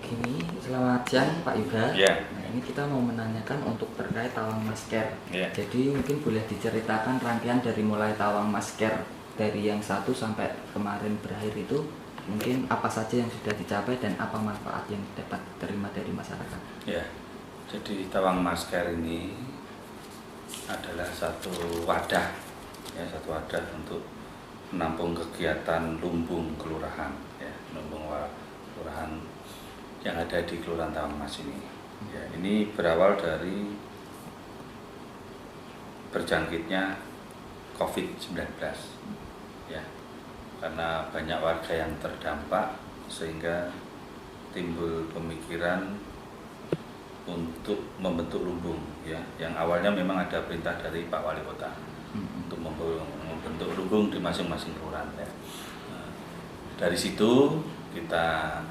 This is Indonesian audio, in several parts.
Ini selamat siang Pak Yuga. Ya. Nah, ini kita mau menanyakan untuk terkait tawang masker. Ya. Jadi mungkin boleh diceritakan rangkaian dari mulai tawang masker dari yang 1 sampai kemarin berakhir itu, mungkin apa saja yang sudah dicapai dan apa manfaat yang dapat diterima dari masyarakat. Ya. Jadi tawang masker ini adalah satu wadah, ya, satu wadah untuk menampung kegiatan lumbung kelurahan, ya, lumbung kelurahan yang ada di Kelurahan Tawangmas ini. Ya, ini berawal dari berjangkitnya COVID-19, ya, karena banyak warga yang terdampak sehingga timbul pemikiran untuk membentuk lumbung, ya, yang awalnya memang ada perintah dari Pak Wali Kota untuk membentuk lumbung di masing-masing kelurahan. Ya. Nah, dari situ kita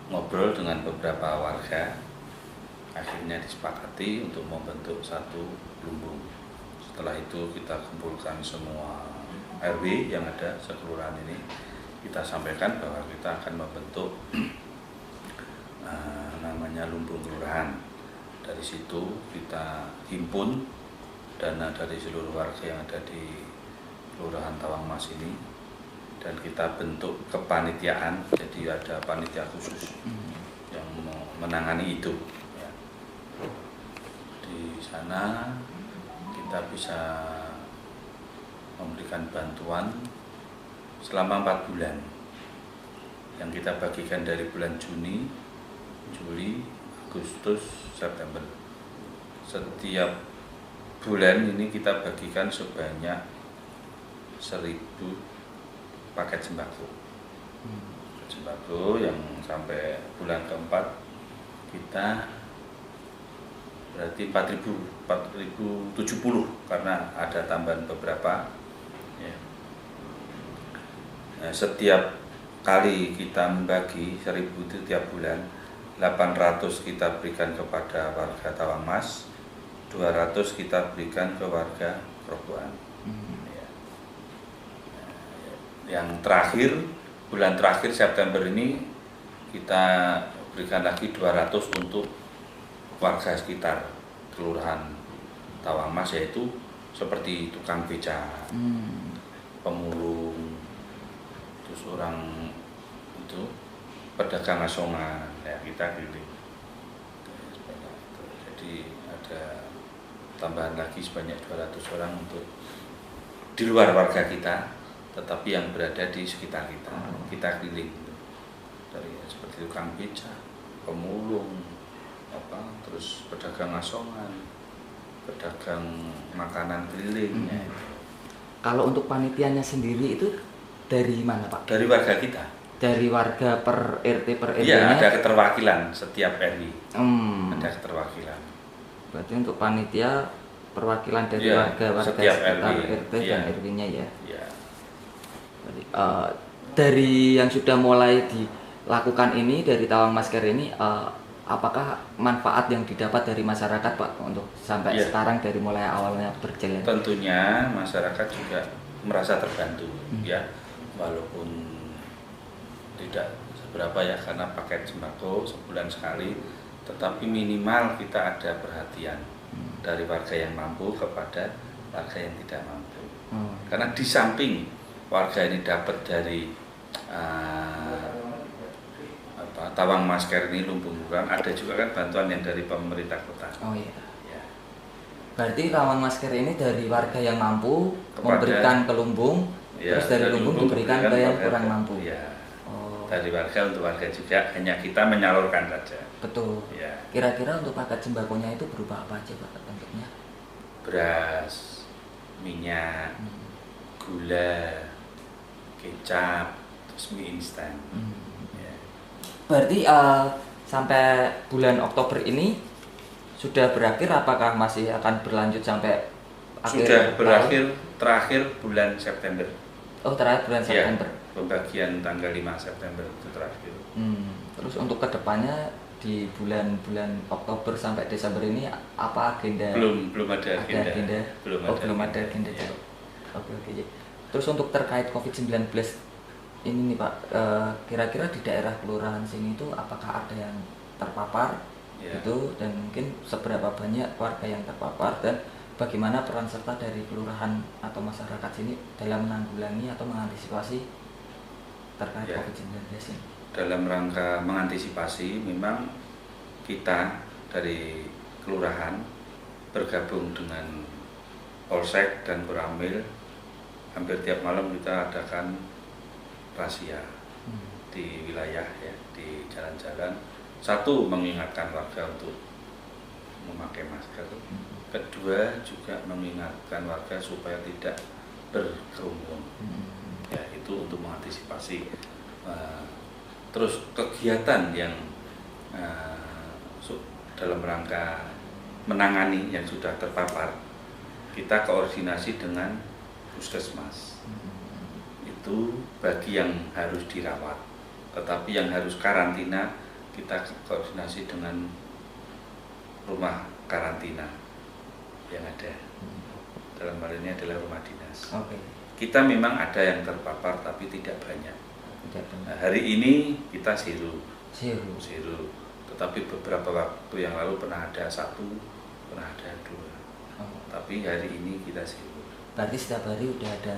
ngobrol dengan beberapa warga, akhirnya disepakati untuk membentuk satu lumbung. Setelah itu kita kumpulkan semua RW yang ada sekelurahan ini, kita sampaikan bahwa kita akan membentuk namanya lumbung kelurahan. Dari situ kita himpun dana dari seluruh warga yang ada di Kelurahan Tawangmas ini, dan kita bentuk kepanitiaan, jadi ada panitia khusus yang menangani itu. Ya. Di sana kita bisa memberikan bantuan selama 4 bulan, yang kita bagikan dari bulan Juni, Juli, Agustus, September. Setiap bulan ini kita bagikan sebanyak 1.000 paket sembako. Sembako yang sampai bulan keempat kita berarti 4.070 karena ada tambahan beberapa. Ya. Nah, setiap kali kita membagi 1.000 itu tiap bulan, 800 kita berikan kepada warga Tawangmas, 200 kita berikan ke warga Grobogan. Yang terakhir, bulan terakhir September ini kita berikan lagi 200 untuk warga sekitar Kelurahan Tawangmas, yaitu seperti tukang beca, pemulung, terus orang itu pedagang asongan, ya, kita keliling. Jadi ada tambahan lagi sebanyak 200 orang untuk di luar warga kita, tetapi yang berada di sekitar kita keliling, dari seperti tukang beca, pemulung, terus pedagang asongan, pedagang makanan keliling. Ya. Kalau untuk panitianya sendiri itu dari mana Pak? Dari warga kita. Dari warga per RT per RW-nya? Iya, ada keterwakilan setiap RW. Ada keterwakilan. Berarti untuk panitia perwakilan dari ya, warga sekitar RT dan RW-nya ya. Ya. Dari yang sudah mulai dilakukan ini, dari tawang masker ini, apakah manfaat yang didapat dari masyarakat Pak untuk sampai sekarang dari mulai awalnya berjalan? Tentunya masyarakat juga merasa terbantu, ya, walaupun tidak seberapa ya, karena paket sembako sebulan sekali, tetapi minimal kita ada perhatian dari warga yang mampu kepada warga yang tidak mampu. Karena di samping warga ini dapat dari tawang masker ini, lumbung kelurahan, ada juga kan bantuan yang dari pemerintah kota. Oh iya. Ya. Berarti tawang masker ini dari warga yang mampu memberikan ke lumbung, ya, terus dari lumbung diberikan ke yang kurang mampu. Ya. Dari warga untuk warga juga, hanya kita menyalurkan saja. Betul. Ya. Kira-kira untuk paket sembakonya itu berupa apa aja Pak bentuknya? Beras, minyak, gula, kecap, terus mie instan. Ya. Berarti sampai bulan Oktober ini sudah berakhir, apakah masih akan berlanjut sampai akhir? Sudah berakhir, terakhir bulan September. Oh, terakhir bulan September. Ya, pembagian tanggal 5 September itu terakhir. Terus untuk kedepannya di bulan-bulan Oktober sampai Desember ini apa agenda? Belum ada agenda. Belum ada agenda. Ya. Oke. Terus untuk terkait COVID-19 ini nih Pak, kira-kira di daerah kelurahan sini itu apakah ada yang terpapar Ya. itu, dan mungkin seberapa banyak warga yang terpapar, dan bagaimana peran serta dari kelurahan atau masyarakat sini dalam menanggulangi atau mengantisipasi terkait Ya. COVID-19 ini? Dalam rangka mengantisipasi, memang kita dari kelurahan bergabung dengan Polsek dan Koramil, hampir tiap malam kita adakan razia di wilayah, ya, di jalan-jalan. Satu, mengingatkan warga untuk memakai masker. Kedua, juga mengingatkan warga supaya tidak berkerumun. Ya, itu untuk mengantisipasi. Terus kegiatan yang dalam rangka menangani yang sudah terpapar, kita koordinasi dengan puskesmas. Itu bagi yang harus dirawat, tetapi yang harus karantina kita koordinasi dengan rumah karantina yang ada. Dalam hal ini adalah rumah dinas. Oke. Kita memang ada yang terpapar tapi tidak banyak. Tidak Nah, benar. hari ini kita zero. Zero. Tetapi beberapa waktu yang lalu pernah ada 1, pernah ada 2. Oh. Tapi hari ini kita zero. Berarti setiap hari udah ada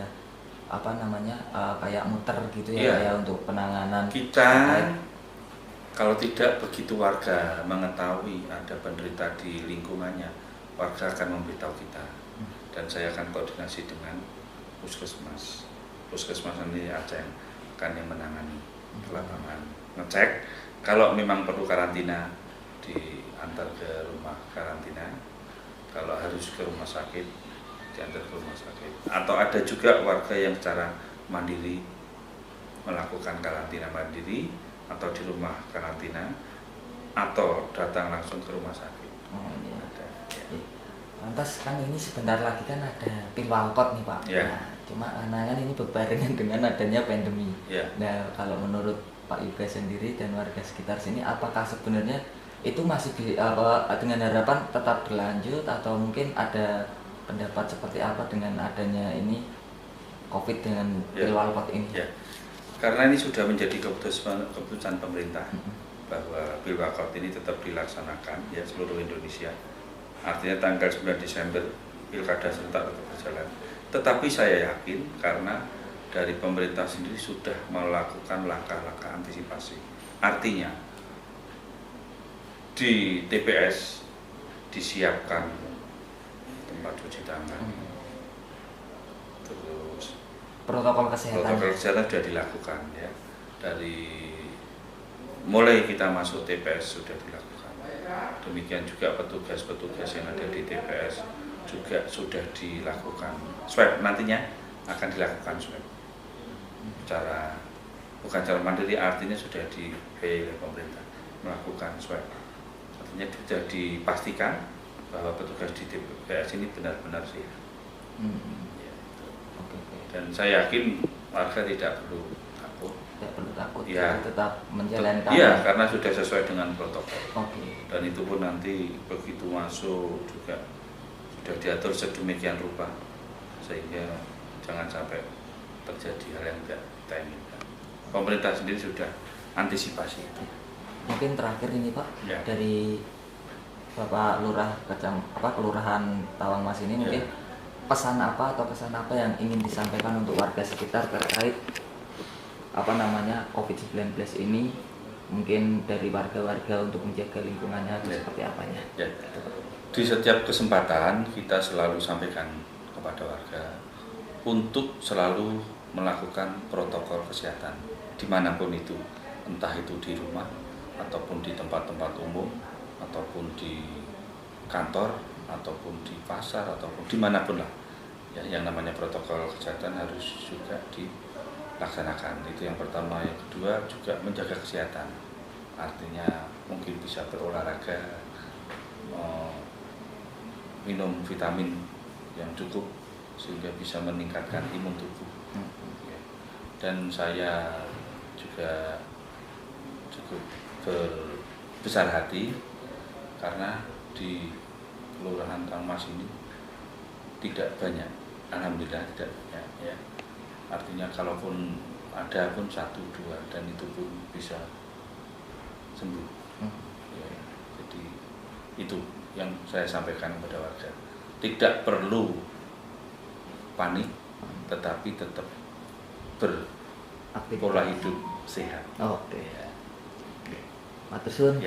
kayak muter gitu ya, Iya. ya untuk penanganan. Kita terkait- kalau tidak begitu warga mengetahui ada penderita di lingkungannya, warga akan memberitahu kita. Dan saya akan koordinasi dengan puskesmas. Puskesmas ini ada yang akan yang menangani ke lapangan, ngecek kalau memang perlu karantina diantar ke rumah karantina, kalau harus ke rumah sakit diantar ke rumah sakit, atau ada juga warga yang secara mandiri melakukan karantina mandiri atau di rumah karantina atau datang langsung ke rumah sakit. Oh, iya. Ada, ya. Lantas kan ini sebentar lagi kan ada pilwalkot nih Pak. Ya. Nah, cuma karena kan ini berbarengan dengan adanya pandemi. Ya. Nah, kalau menurut Pak Yuga sendiri dan warga sekitar sini, apakah sebenarnya itu masih dengan harapan tetap berlanjut, atau mungkin ada pendapat seperti apa dengan adanya ini COVID dengan Ya. pilwalkot ini? Ya. Karena ini sudah menjadi keputusan pemerintah bahwa pilwalkot ini tetap dilaksanakan, ya, seluruh Indonesia. Artinya tanggal 9 Desember pilkada serentak tetap berjalan. Tetapi saya yakin karena dari pemerintah sendiri sudah melakukan langkah-langkah antisipasi. Artinya di TPS disiapkan tempat cuci tangan, terus Protokol kesehatan. protokol kesehatan sudah dilakukan, ya. Dari mulai kita masuk TPS sudah dilakukan. Demikian juga petugas-petugas yang ada di TPS juga sudah dilakukan swab, nantinya akan dilakukan swab bukan secara mandiri, artinya sudah dibiayai oleh pemerintah melakukan swab. Artinya sudah dipastikan bahwa petugas di TPS ini benar-benar sehat. Ya, itu. Oke. Dan saya yakin warga tidak perlu takut. Tidak perlu takut, Ya. tetap menjalankan. Iya, karena sudah sesuai dengan protokol. Oke. Dan itu pun nanti begitu masuk juga sudah diatur sedemikian rupa sehingga jangan sampai terjadi hal yang tidak kita inginkan. Pemerintah sendiri sudah antisipasi itu. Mungkin terakhir ini Pak, Ya. dari Bapak Lurah Kelurahan Tawangmas ini, mungkin pesan apa atau kesan apa yang ingin disampaikan untuk warga sekitar terkait COVID-19 ini, mungkin dari warga-warga untuk menjaga lingkungannya atau Ya. seperti apanya? Ya. Di setiap kesempatan kita selalu sampaikan kepada warga untuk selalu melakukan protokol kesehatan dimanapun itu, entah itu di rumah ataupun di tempat-tempat umum ataupun di kantor ataupun di pasar ataupun dimanapun lah, ya, yang namanya protokol kesehatan harus juga dilaksanakan. Itu yang pertama. Yang kedua juga menjaga kesehatan, artinya mungkin bisa berolahraga, minum vitamin yang cukup sehingga bisa meningkatkan imun tubuh. Ya. Dan saya juga cukup berbesar hati karena di Kelurahan Tawangmas ini tidak banyak, alhamdulillah tidak banyak, ya. Artinya kalaupun ada pun 1-2 dan itu pun bisa sembuh. Ya, jadi itu yang saya sampaikan kepada warga. Tidak perlu panik, tetapi tetap berpola hidup sehat. Oke. Ya. Matur suwun. Ya.